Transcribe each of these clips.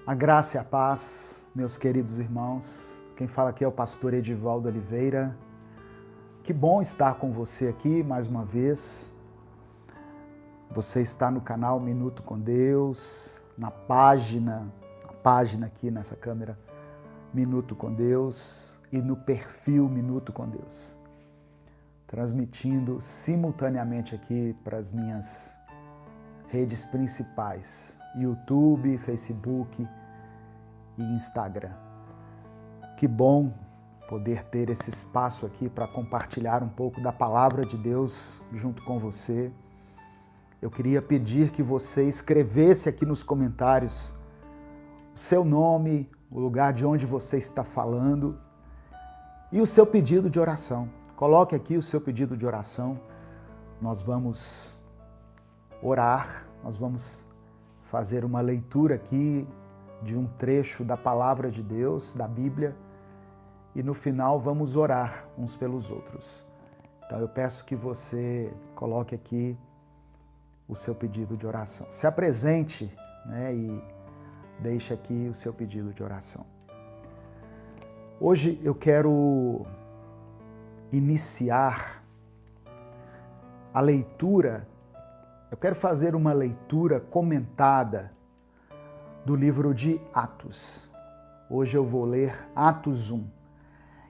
A graça e a paz, meus queridos irmãos. Quem fala aqui é o pastor Edivaldo Oliveira. Que bom estar com você aqui mais uma vez. Você está no canal Minuto com Deus, na página aqui nessa câmera, Minuto com Deus, e no perfil Minuto com Deus. Transmitindo simultaneamente aqui para as minhas redes principais, YouTube, Facebook e Instagram. Que bom poder ter esse espaço aqui para compartilhar um pouco da palavra de Deus junto com você. Eu queria pedir que você escrevesse aqui nos comentários o seu nome, o lugar de onde você está falando e o seu pedido de oração. Coloque aqui o seu pedido de oração. Nós vamos orar, nós vamos fazer uma leitura aqui de um trecho da palavra de Deus, da Bíblia, e no final vamos orar uns pelos outros. Então eu peço que você coloque aqui o seu pedido de oração. Se apresente, e deixe aqui o seu pedido de oração. Hoje eu quero iniciar a leitura. Eu quero fazer uma leitura comentada do livro de Atos. Hoje eu vou ler Atos 1.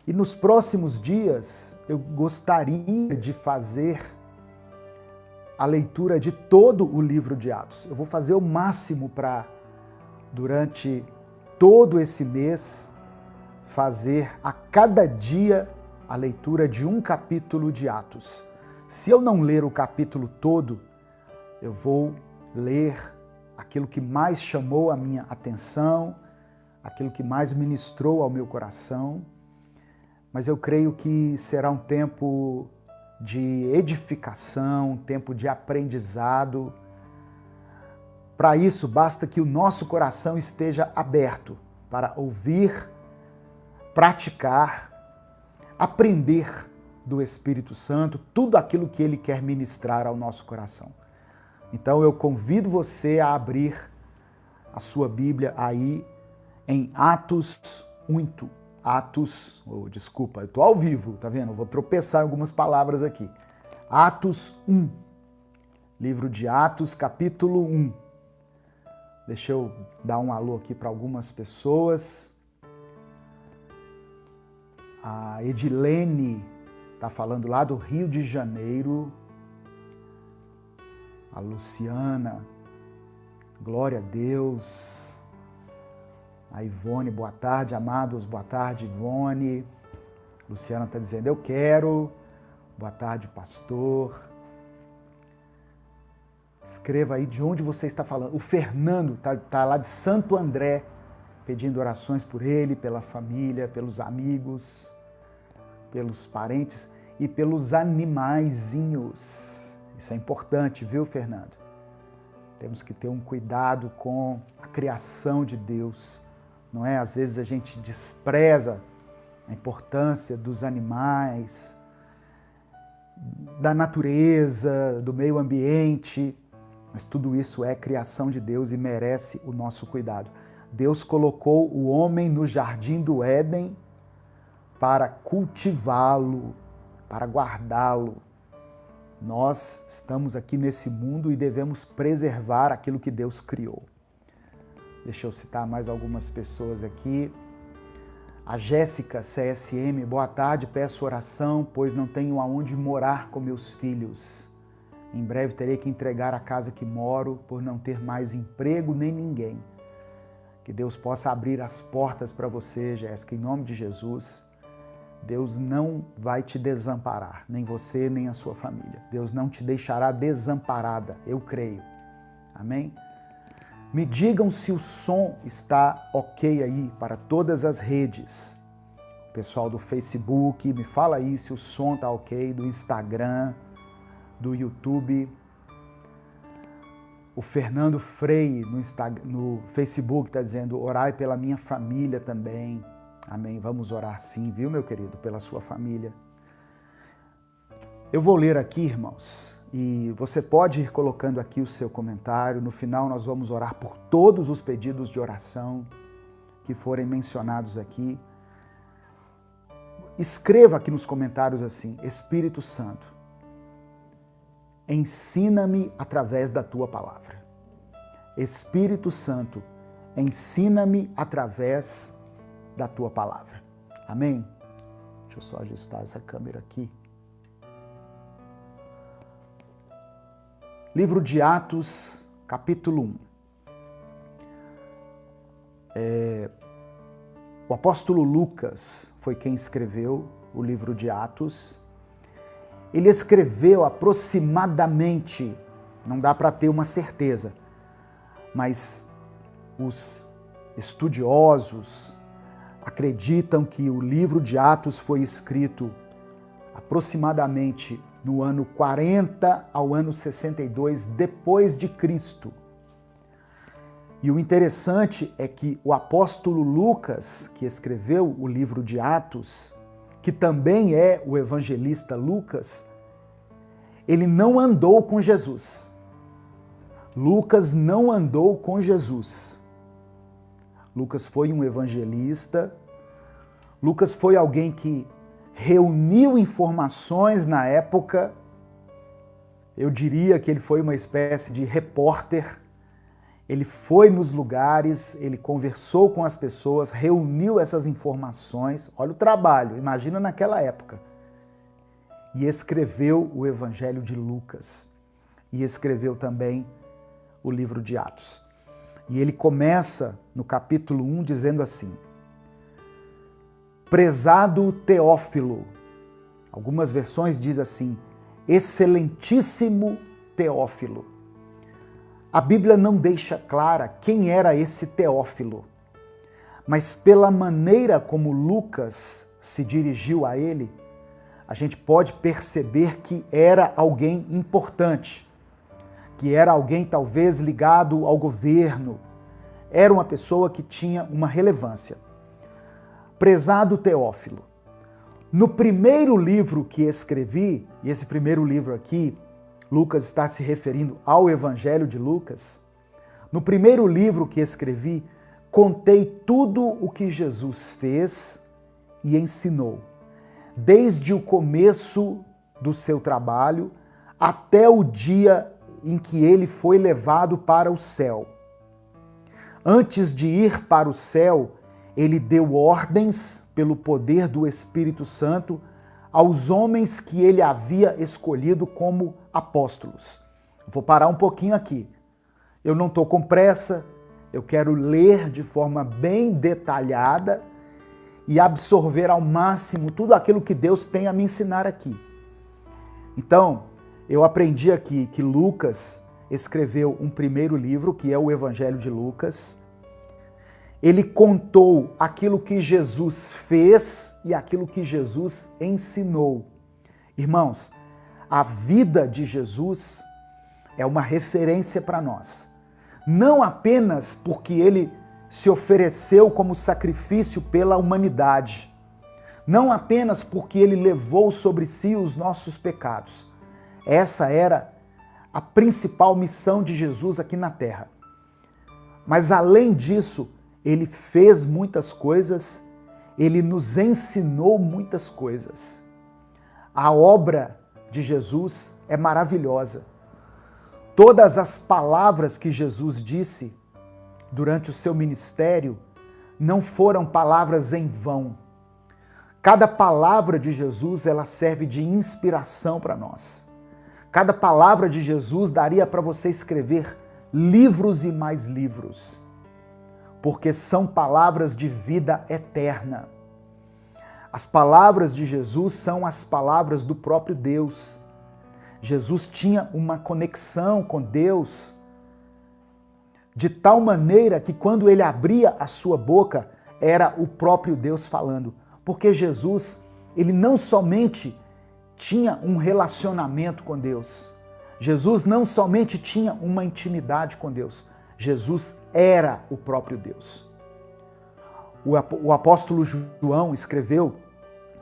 E nos próximos dias eu gostaria de fazer a leitura de todo o livro de Atos. Eu vou fazer o máximo para, durante todo esse mês, fazer a cada dia a leitura de um capítulo de Atos. Se eu não ler o capítulo todo, eu vou ler aquilo que mais chamou a minha atenção, aquilo que mais ministrou ao meu coração, mas eu creio que será um tempo de edificação, um tempo de aprendizado. Para isso, basta que o nosso coração esteja aberto para ouvir, praticar, aprender do Espírito Santo tudo aquilo que Ele quer ministrar ao nosso coração. Então eu convido você a abrir a sua Bíblia aí em Atos 1. Eu estou ao vivo, tá vendo? Eu vou tropeçar em algumas palavras aqui. Atos 1. Livro de Atos, capítulo 1. Deixa eu dar um alô aqui para algumas pessoas. A Edilene está falando lá do Rio de Janeiro. A Luciana, glória a Deus. A Ivone, boa tarde, amados, boa tarde, Ivone. Luciana está dizendo, eu quero. Boa tarde, pastor. Escreva aí de onde você está falando. O Fernando está lá de Santo André, pedindo orações por ele, pela família, pelos amigos, pelos parentes e pelos animaizinhos. Isso é importante, viu, Fernando? Temos que ter um cuidado com a criação de Deus, não é? Às vezes a gente despreza a importância dos animais, da natureza, do meio ambiente, mas tudo isso é criação de Deus e merece o nosso cuidado. Deus colocou o homem no jardim do Éden para cultivá-lo, para guardá-lo. Nós estamos aqui nesse mundo e devemos preservar aquilo que Deus criou. Deixa eu citar mais algumas pessoas aqui. A Jéssica CSM, boa tarde, peço oração, pois não tenho aonde morar com meus filhos. Em breve terei que entregar a casa que moro por não ter mais emprego nem ninguém. Que Deus possa abrir as portas para você, Jéssica, em nome de Jesus. Deus não vai te desamparar, nem você, nem a sua família. Deus não te deixará desamparada, eu creio. Amém? Me digam se o som está ok aí para todas as redes. O pessoal do Facebook, me fala aí se o som está ok, do Instagram, do YouTube. O Fernando Freire no Facebook está dizendo, orai pela minha família também. Amém. Vamos orar sim, viu, meu querido, pela sua família. Eu vou ler aqui, irmãos, e você pode ir colocando aqui o seu comentário. No final nós vamos orar por todos os pedidos de oração que forem mencionados aqui. Escreva aqui nos comentários assim: Espírito Santo, ensina-me através da tua palavra. Espírito Santo, ensina-me através da tua palavra. Amém? Deixa eu só ajustar essa câmera aqui. Livro de Atos, capítulo 1. O apóstolo Lucas foi quem escreveu o livro de Atos. Ele escreveu aproximadamente, não dá para ter uma certeza, mas os estudiosos acreditam que o livro de Atos foi escrito aproximadamente no ano 40 ao ano 62 depois de Cristo. E o interessante é que o apóstolo Lucas, que escreveu o livro de Atos, que também é o evangelista Lucas, ele não andou com Jesus. Lucas não andou com Jesus. Lucas foi um evangelista. Lucas foi alguém que reuniu informações na época. Eu diria que ele foi uma espécie de repórter. Ele foi nos lugares, ele conversou com as pessoas, reuniu essas informações. Olha o trabalho, imagina naquela época. E escreveu o Evangelho de Lucas. E escreveu também o livro de Atos. E ele começa no capítulo 1 dizendo assim: Prezado Teófilo. Algumas versões dizem assim: Excelentíssimo Teófilo. A Bíblia não deixa clara quem era esse Teófilo, mas pela maneira como Lucas se dirigiu a ele, a gente pode perceber que era alguém importante, que era alguém talvez ligado ao governo, era uma pessoa que tinha uma relevância. Prezado Teófilo, no primeiro livro que escrevi, e esse primeiro livro aqui, Lucas está se referindo ao Evangelho de Lucas. No primeiro livro que escrevi, contei tudo o que Jesus fez e ensinou, desde o começo do seu trabalho até o dia em que ele foi levado para o céu. Antes de ir para o céu, ele deu ordens pelo poder do Espírito Santo aos homens que ele havia escolhido como apóstolos. Vou parar um pouquinho aqui. Eu não estou com pressa, eu quero ler de forma bem detalhada e absorver ao máximo tudo aquilo que Deus tem a me ensinar aqui. Então, eu aprendi aqui que Lucas escreveu um primeiro livro, que é o Evangelho de Lucas. Ele contou aquilo que Jesus fez e aquilo que Jesus ensinou. Irmãos, a vida de Jesus é uma referência para nós. Não apenas porque ele se ofereceu como sacrifício pela humanidade. Não apenas porque ele levou sobre si os nossos pecados. Essa era a principal missão de Jesus aqui na terra. Mas além disso, ele fez muitas coisas, ele nos ensinou muitas coisas. A obra de Jesus é maravilhosa. Todas as palavras que Jesus disse durante o seu ministério não foram palavras em vão. Cada palavra de Jesus, ela serve de inspiração para nós. Cada palavra de Jesus daria para você escrever livros e mais livros, porque são palavras de vida eterna. As palavras de Jesus são as palavras do próprio Deus. Jesus tinha uma conexão com Deus de tal maneira que quando ele abria a sua boca, era o próprio Deus falando. Porque Jesus, ele não somente tinha um relacionamento com Deus, Jesus não somente tinha uma intimidade com Deus, Jesus era o próprio Deus. O apóstolo João escreveu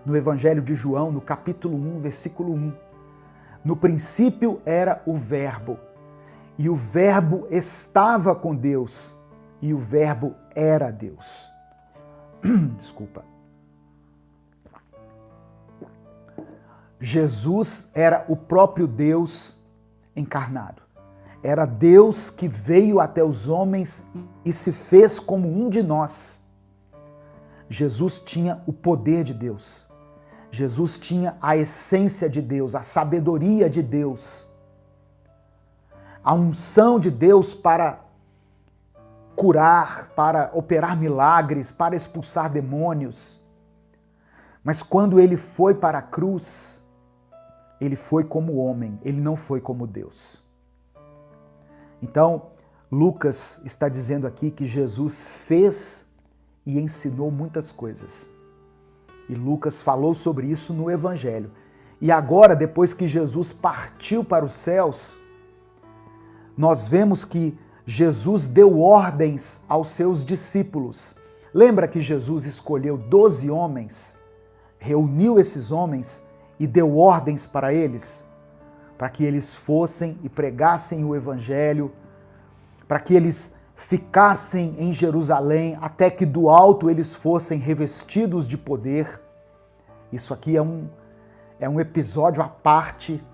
no Evangelho de João, no capítulo 1, versículo 1, No princípio era o Verbo, e o Verbo estava com Deus, e o Verbo era Deus. Desculpa. Jesus era o próprio Deus encarnado. Era Deus que veio até os homens e se fez como um de nós. Jesus tinha o poder de Deus. Jesus tinha a essência de Deus, a sabedoria de Deus, a unção de Deus para curar, para operar milagres, para expulsar demônios. Mas quando ele foi para a cruz, ele foi como homem, ele não foi como Deus. Então, Lucas está dizendo aqui que Jesus fez e ensinou muitas coisas. E Lucas falou sobre isso no Evangelho. E agora, depois que Jesus partiu para os céus, nós vemos que Jesus deu ordens aos seus discípulos. Lembra que Jesus escolheu 12 homens, reuniu esses homens e deu ordens para eles, para que eles fossem e pregassem o Evangelho, para que eles ficassem em Jerusalém, até que do alto eles fossem revestidos de poder. Isso aqui é um episódio à parte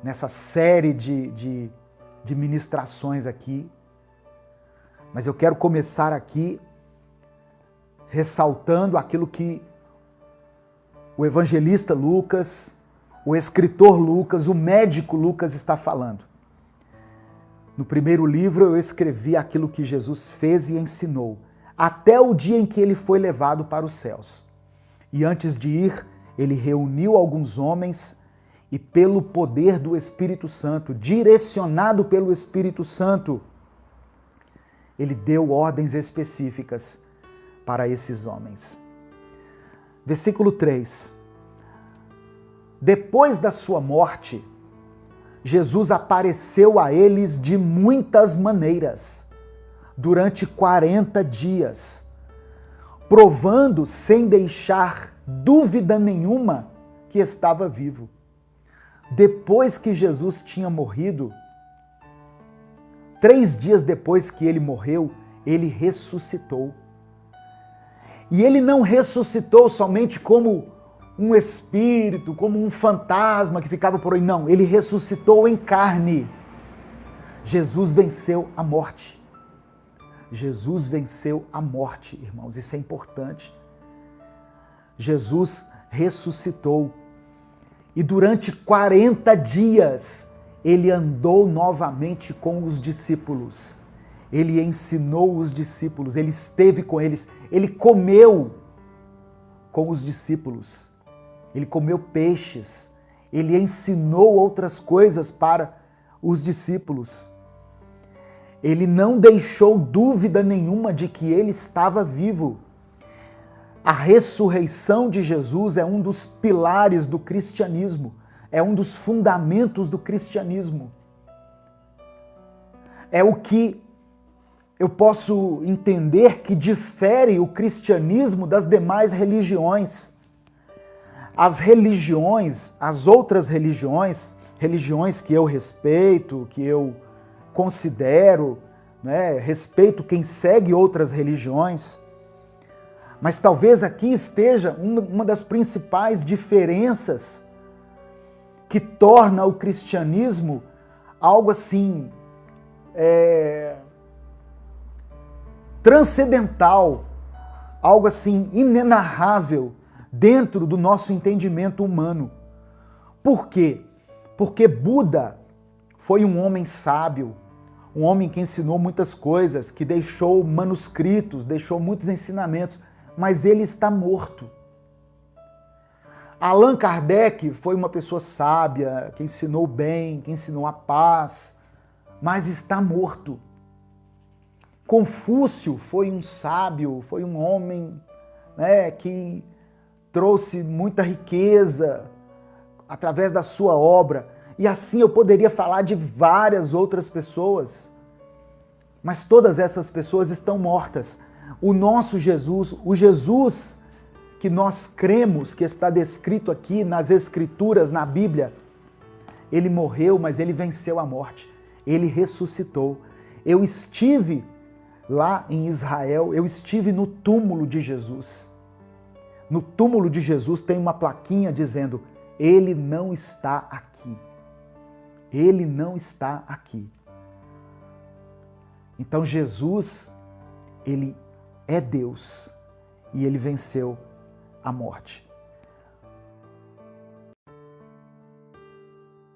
nessa série de ministrações aqui. Mas eu quero começar aqui ressaltando aquilo que o evangelista Lucas, o escritor Lucas, o médico Lucas está falando. No primeiro livro eu escrevi aquilo que Jesus fez e ensinou, até o dia em que ele foi levado para os céus. E antes de ir, ele reuniu alguns homens e pelo poder do Espírito Santo, direcionado pelo Espírito Santo, ele deu ordens específicas para esses homens. Versículo 3. Depois da sua morte, Jesus apareceu a eles de muitas maneiras, durante 40 dias, provando sem deixar dúvida nenhuma que estava vivo. Depois que Jesus tinha morrido, 3 dias depois que ele morreu, ele ressuscitou. E ele não ressuscitou somente como um espírito, como um fantasma que ficava por aí. Não, ele ressuscitou em carne. Jesus venceu a morte. Jesus venceu a morte, irmãos. Isso é importante. Jesus ressuscitou. E durante 40 dias, ele andou novamente com os discípulos. Ele ensinou os discípulos, ele esteve com eles, ele comeu com os discípulos, ele comeu peixes, ele ensinou outras coisas para os discípulos. Ele não deixou dúvida nenhuma de que ele estava vivo. A ressurreição de Jesus é um dos pilares do cristianismo, é um dos fundamentos do cristianismo. É o que eu posso entender que difere o cristianismo das demais religiões. As religiões, as outras religiões que eu respeito, que eu considero, né, respeito quem segue outras religiões, mas talvez aqui esteja uma das principais diferenças que torna o cristianismo algo assim, transcendental, algo assim inenarrável dentro do nosso entendimento humano. Por quê? Porque Buda foi um homem sábio, um homem que ensinou muitas coisas, que deixou manuscritos, deixou muitos ensinamentos, mas ele está morto. Allan Kardec foi uma pessoa sábia, que ensinou bem, que ensinou a paz, mas está morto. Confúcio foi um sábio, foi um homem, né, que trouxe muita riqueza através da sua obra. E assim eu poderia falar de várias outras pessoas. Mas todas essas pessoas estão mortas. O nosso Jesus, o Jesus que nós cremos, que está descrito aqui nas Escrituras, na Bíblia, Ele morreu, mas ele venceu a morte. Ele ressuscitou. Eu estive lá em Israel, eu estive no túmulo de Jesus. No túmulo de Jesus tem uma plaquinha dizendo: ele não está aqui. Ele não está aqui. Então Jesus, ele é Deus e ele venceu a morte.